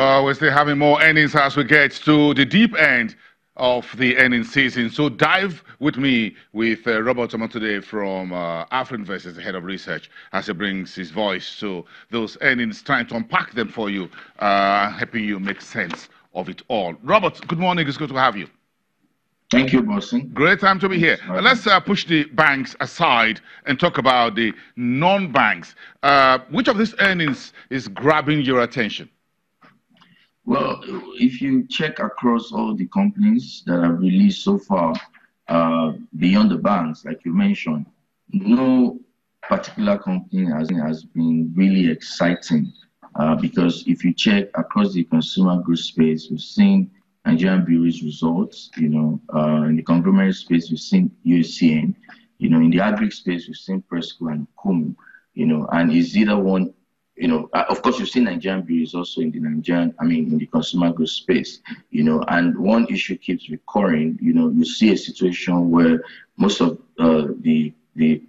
We're still having more earnings as we get to the deep end of the earnings season. So dive with me with Robert Omo today from AfroInvest, the head of research, as he brings his voice to those earnings, trying to unpack them for you, helping you make sense of it all. Robert, good morning. It's good to have you. Thank you, Boston. Great time to be here. Let's push the banks aside and talk about the non-banks. Which of these earnings is grabbing your attention? Well, if you check across all the companies that have released so far, beyond the banks, like you mentioned, no particular company has been really exciting because if you check across the consumer goods space, we've seen Nigerian Breweries results, in the conglomerate space, we've seen UACN, in the agri space, we've seen Presco and Okumu, and is either one, of course, you've seen Nigerian Breweries also in the consumer goods space, and one issue keeps recurring, you see a situation where most of the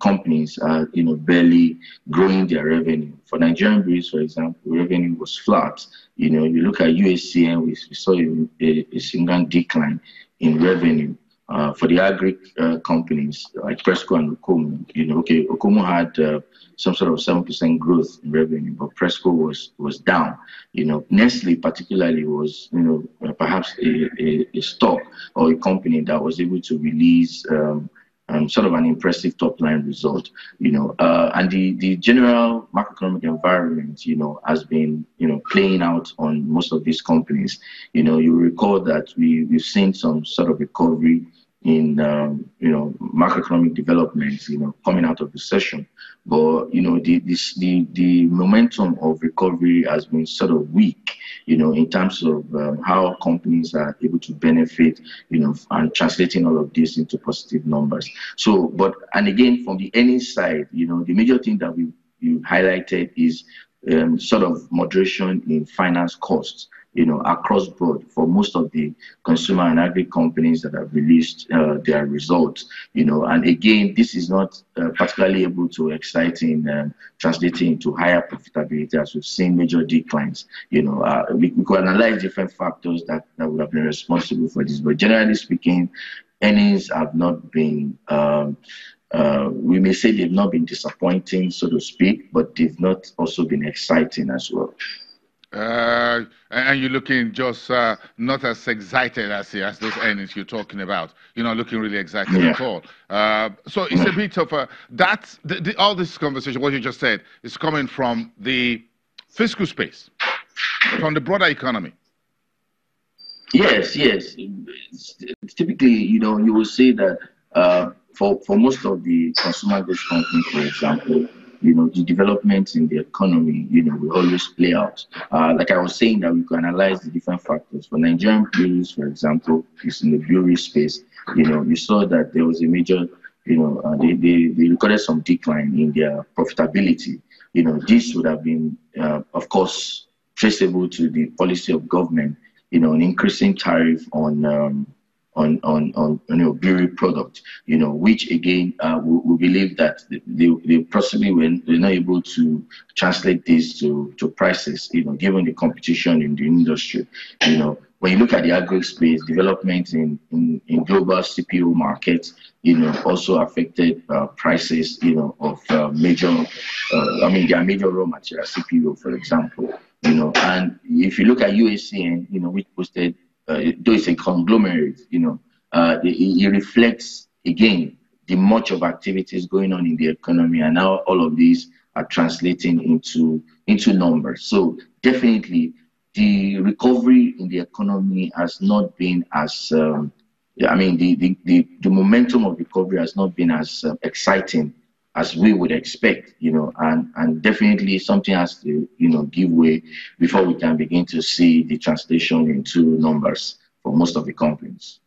companies are, barely growing their revenue. For Nigerian Breweries, for example, revenue was flat. You look at UACN, we saw a single decline in revenue. For the agri companies like Presco and Okumu, Okumu had some sort of 7% growth in revenue, but Presco was down. Nestle particularly was, perhaps a stock or a company that was able to release sort of an impressive top-line result, and the general macroeconomic environment, has been, playing out on most of these companies. You recall that we've seen some sort of recovery in, macroeconomic developments, coming out of the session. But, the momentum of recovery has been sort of weak, in terms of how companies are able to benefit, and translating all of this into positive numbers. So, and again, from the earnings side, the major thing that you highlighted is sort of moderation in finance costs, across board for most of the consumer and agri companies that have released their results, and again, this is not particularly able to exciting translating into higher profitability as we've seen major declines. We could analyze different factors that would have been responsible for this, but generally speaking, earnings have not been we may say they've not been disappointing, so to speak, but they've not also been exciting as well. And you're looking just not as excited as those earnings you're talking about. You're not looking really excited at all. So it's a bit of all this conversation, what you just said, is coming from the fiscal space, from the broader economy. Yes. Typically, you will see that for most of the consumer goods companies, for example, the developments in the economy, will always play out. Like I was saying, that we can analyze the different factors. For Nigerian breweries, for example, is in the brewery space. You saw that there was a major, they recorded some decline in their profitability. This would have been, of course, traceable to the policy of government, an increasing tariff on brewery product, which again we believe that they possibly were not able to translate this to prices, given the competition in the industry. When you look at the agri space, development in global CPO markets, also affected prices, of major, their major raw material, CPO, for example, and if you look at UACN, which posted, though it's a conglomerate, it reflects, again, the much of activities going on in the economy, and now all of these are translating into numbers. So definitely, the recovery in the economy has not been as, the momentum of recovery has not been as exciting as we would expect, and definitely something has to, give way before we can begin to see the translation into numbers for most of the companies.